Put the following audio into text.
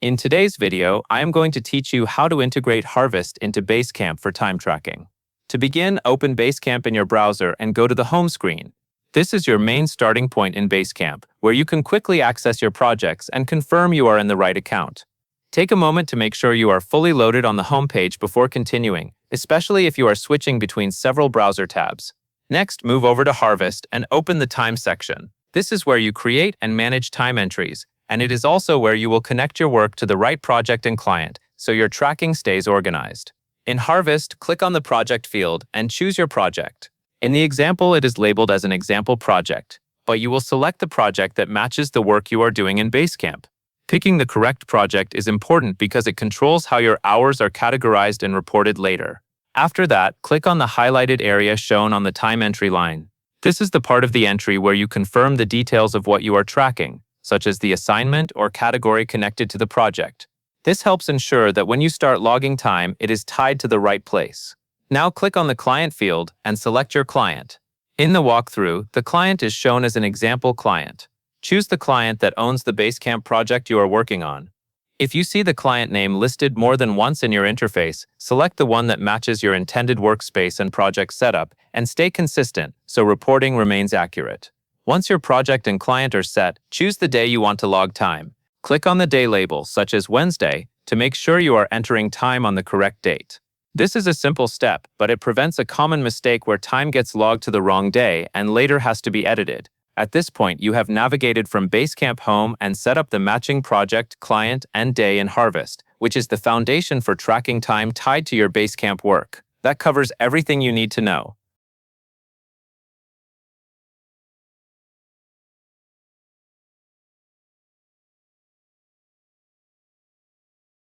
In today's video, I am going to teach you how to integrate Harvest into Basecamp for time tracking. To begin, open Basecamp in your browser and go to the home screen. This is your main starting point in Basecamp, where you can quickly access your projects and confirm you are in the right account. Take a moment to make sure you are fully loaded on the home page before continuing, especially if you are switching between several browser tabs. Next, move over to Harvest and open the Time section. This is where you create and manage time entries, and it is also where you will connect your work to the right project and client, so your tracking stays organized. In Harvest, click on the Project field and choose your project. In the example, it is labeled as an example project, but you will select the project that matches the work you are doing in Basecamp. Picking the correct project is important because it controls how your hours are categorized and reported later. After that, click on the highlighted area shown on the time entry line. This is the part of the entry where you confirm the details of what you are tracking, such as the assignment or category connected to the project. This helps ensure that when you start logging time, it is tied to the right place. Now click on the Client field and select your client. In the walkthrough, the client is shown as an example client. Choose the client that owns the Basecamp project you are working on. If you see the client name listed more than once in your interface, select the one that matches your intended workspace and project setup and stay consistent so reporting remains accurate. Once your project and client are set, choose the day you want to log time. Click on the day label, such as Wednesday, to make sure you are entering time on the correct date. This is a simple step, but it prevents a common mistake where time gets logged to the wrong day and later has to be edited. At this point, you have navigated from Basecamp Home and set up the matching project, client, and day in Harvest, which is the foundation for tracking time tied to your Basecamp work. That covers everything you need to know.